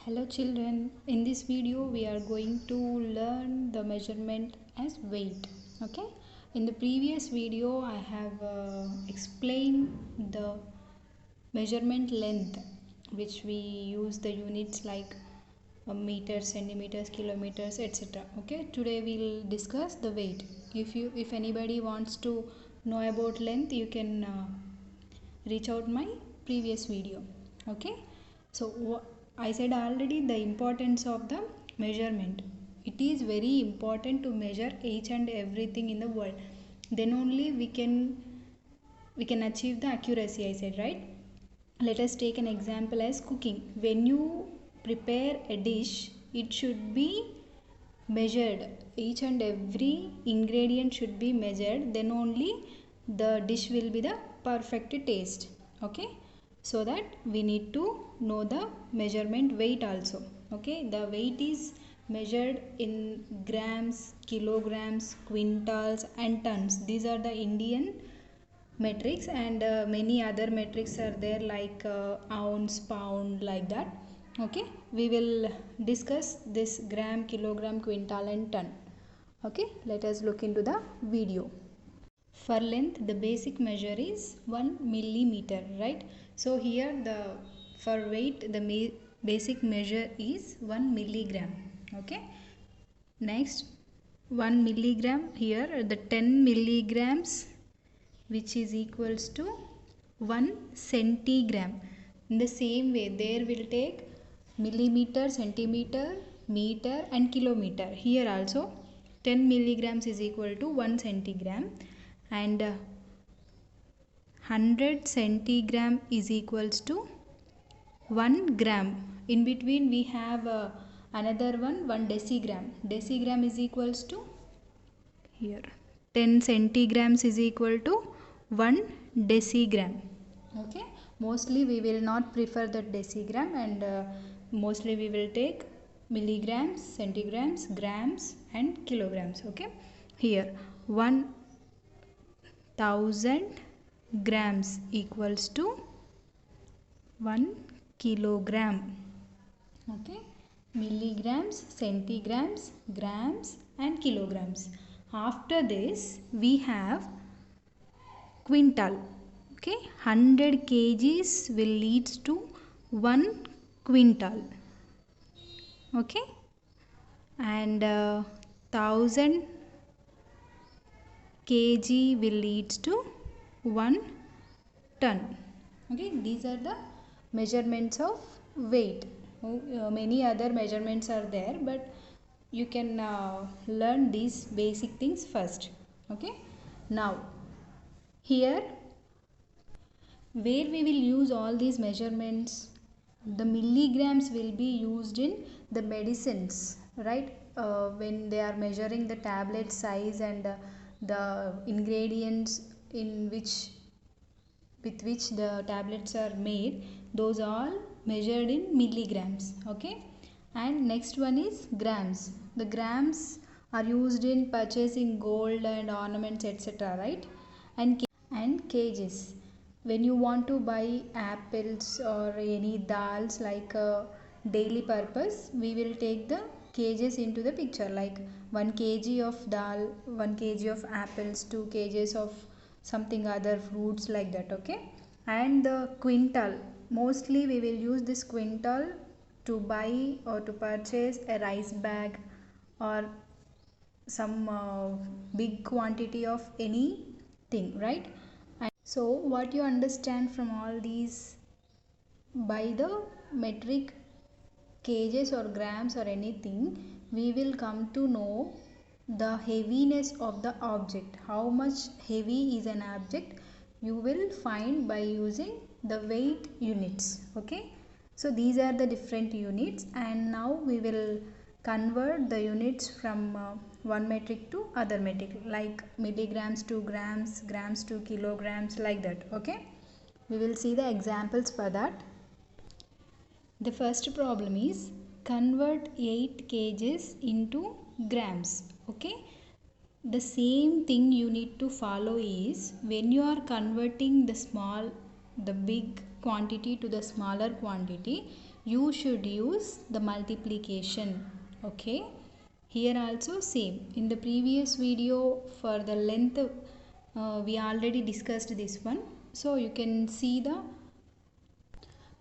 Hello children, in this video we are going to learn the measurement as weight. Okay, in the previous video I have explained the measurement length, which we use the units like meters, centimeters, kilometers, etc. Okay, today we'll discuss the weight. If anybody wants to know about length, you can reach out my previous video. Okay, so I said already the importance of the measurement. It is very important to measure each and everything in the world, then only we can achieve the accuracy, I said, right? Let us take an example as cooking. When you prepare a dish, it should be measured. Each and every ingredient should be measured, then only the dish will be the perfect taste. Okay, so that we need to know the measurement weight also. Okay, the weight is measured in grams, kilograms, quintals and tons. These are the Indian metrics, and many other metrics are there like ounce, pound, like that. Okay, we will discuss this gram, kilogram, quintal and ton. Okay, let us look into the video. For length, the basic measure is 1 millimeter, right? So here the for weight the basic measure is 1 milligram. Okay, next 1 milligram, here the 10 milligrams, which is equals to 1 centigram. In the same way, there will take millimeter, centimeter, meter and kilometer. Here also 10 milligrams is equal to 1 centigram, and 100 centigram is equals to 1 gram. In between we have another one, 1 decigram. Decigram is equals to, here 10 centigrams is equal to 1 decigram. Okay, mostly we will not prefer the decigram, and mostly we will take milligrams, centigrams, grams and kilograms. Okay, here 1000 grams equals to 1 kilogram. Okay, milligrams, centigrams, grams and kilograms. After this we have quintal. Okay, 100 kgs will leads to 1 quintal. Okay, and 1000 kg will leads to 1 ton. Okay, these are the measurements of weight. Many other measurements are there, but you can learn these basic things first. Okay, now here where we will use all these measurements, the milligrams will be used in the medicines, right? When they are measuring the tablet size and the ingredients in which with which the tablets are made, those all measured in milligrams. Okay, and next one is grams. The grams are used in purchasing gold and ornaments, etc., right? And kgs, when you want to buy apples or any dals like daily purpose, we will take the kgs into the picture, like 1 kg of dal, 1 kg of apples, 2 kgs of something other fruits, like that. Okay, and the quintal, mostly we will use this quintal to buy or to purchase a rice bag or some big quantity of anything, right? And so what you understand from all these, by the metric kgs or grams or anything, we will come to know the heaviness of the object. How much heavy is an object, you will find by using the weight units. Okay, so these are the different units, and now we will convert the units from one metric to other metric, like milligrams to grams, grams to kilograms, like that. Okay, we will see the examples for that. The first problem is convert 8 kgs into grams. Okay, the same thing you need to follow is, when you are converting the big quantity to the smaller quantity, you should use the multiplication. Okay, here also same. In the previous video for the length we already discussed this one, so you can see the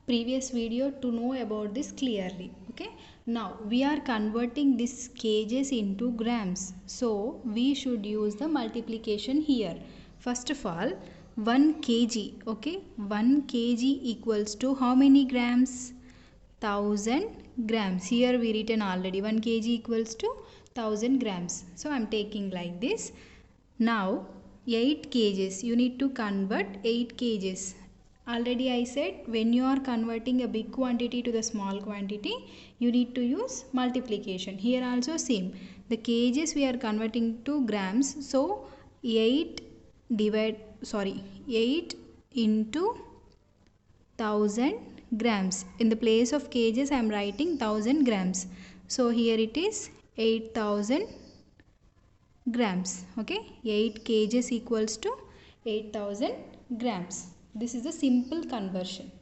previous video to know about this clearly. Okay, now we are converting this kgs into grams, so we should use the multiplication here. First of all, 1 kg, okay, 1 kg equals to how many grams? 1000 grams. Here we written already 1 kg equals to 1000 grams, so I am taking like this. Now 8 kgs, you need to convert 8 kgs. Already I said, when you are converting a big quantity to the small quantity, you need to use multiplication. Here also same. The kgs we are converting to grams, so 8 into 1000 grams. In the place of kgs I am writing 1000 grams. So here it is 8000 grams. Okay, 8 kgs equals to 8000 grams. This is a simple conversion.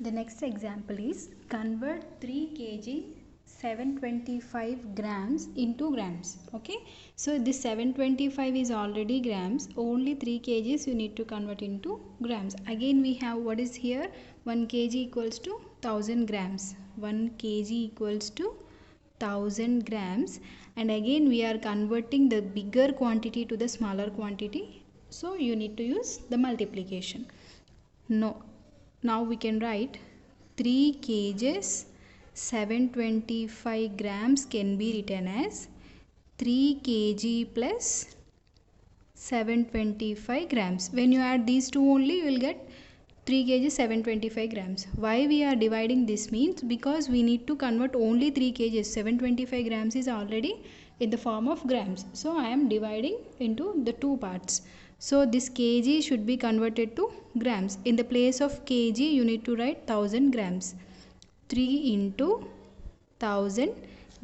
The next example is convert 3 kg 725 grams into grams. Okay, so this 725 is already grams, only 3 kgs you need to convert into grams. Again we have what is here, 1 kg equals to 1000 grams. 1 kg equals to 1000 grams, and again we are converting the bigger quantity to the smaller quantity, so you need to use the multiplication. Now we can write 3 kgs 725 grams can be written as 3 kg plus 725 grams. When you add these two only, you will get 3 kg 725 grams. Why we are dividing this means, because we need to convert only 3 kg. 725 grams is already in the form of grams, so I am dividing into the two parts. So this kg should be converted to grams. In the place of kg you need to write 1000 grams. 3 into 1000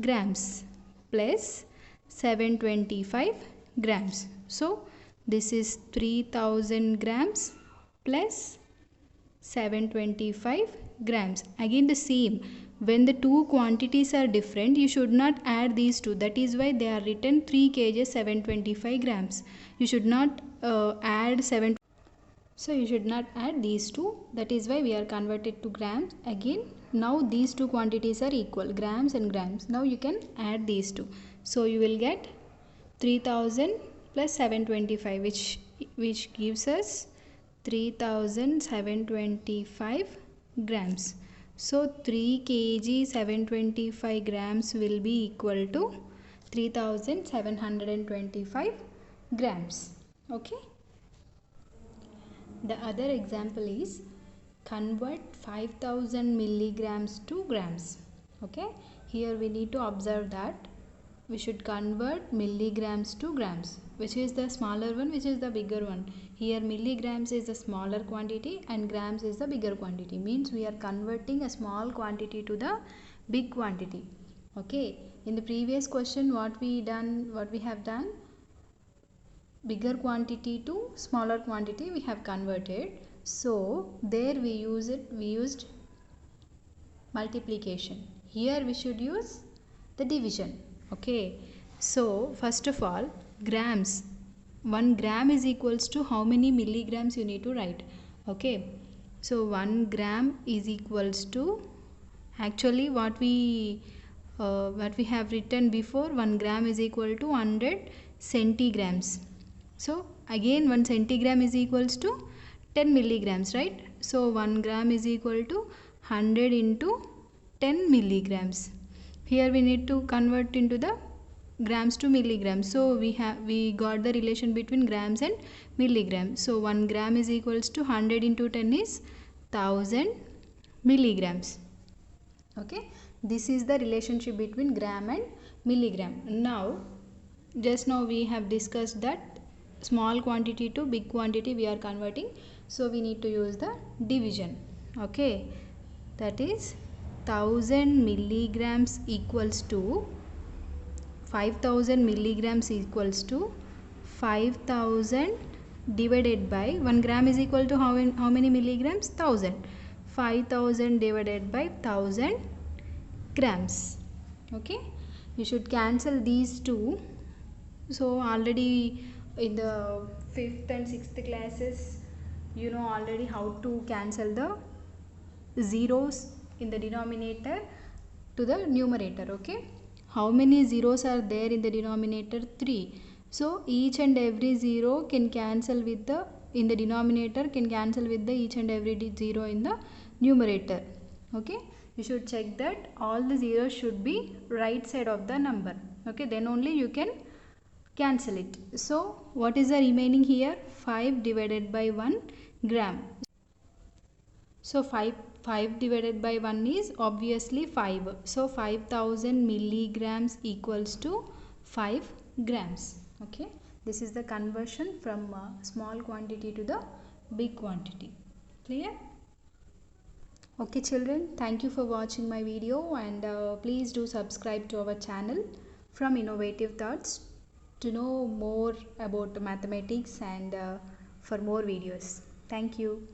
grams plus 725 grams. So this is 3000 grams plus 725 grams. Again the same. When the two quantities are different, you should not add these two. That is why they are written 3 kg 725 grams. You should not add 7. So you should not add these two. That is why we are converted to grams. Again, now these two quantities are equal, grams and grams. Now you can add these two. So you will get 3000 plus 725, which gives us 3725 grams. So 3 kg 725 grams will be equal to 3725 grams. Okay. The other example is convert 5000 milligrams to grams. Okay. Here we need to observe that we should convert milligrams to grams. Which is the smaller one, which is the bigger one? Here milligrams is the smaller quantity and grams is the bigger quantity. Means we are converting a small quantity to the big quantity. Okay. In the previous question what we have done? Bigger quantity to smaller quantity we have converted. So there we used multiplication. Here we should use the division. Okay. So first of all, grams. 1 gram is equals to how many milligrams you need to write. Okay. So 1 gram is equals to, actually what we have written before, 1 gram is equal to 100 centigrams. So again 1 centigram is equals to 10 milligrams, right? So 1 gram is equal to 100 into 10 milligrams. Here we need to convert into the grams to milligrams. So we got the relation between grams and milligrams. So 1 gram is equals to 100 into 10 is 1000 milligrams. Okay. This is the relationship between gram and milligram. Just now we have discussed that small quantity to big quantity we are converting, so we need to use the division. Okay, that is 1000 milligrams equals to 5000 milligrams equals to 5000 divided by 1 gram is equal to how many milligrams? 1000. 5000 divided by 1000 grams. Okay, you should cancel these two. So already in the 5th and 6th classes, you know already how to cancel the zeros in the denominator to the numerator. Okay, how many zeros are there in the denominator? 3. So each and every zero can cancel with the in the denominator can cancel with the each and every zero in the numerator. Okay, you should check that all the zeros should be right side of the number. Okay, then only you can cancel it. So what is the remaining here? 5 divided by 1 gram. So 5 divided by 1 is obviously 5. So 5000 milligrams equals to 5 grams. Okay, this is the conversion from small quantity to the big quantity. Clear? Okay children, thank you for watching my video, and please do subscribe to our channel from Innovative Thoughts to know more about mathematics and for more videos. Thank you.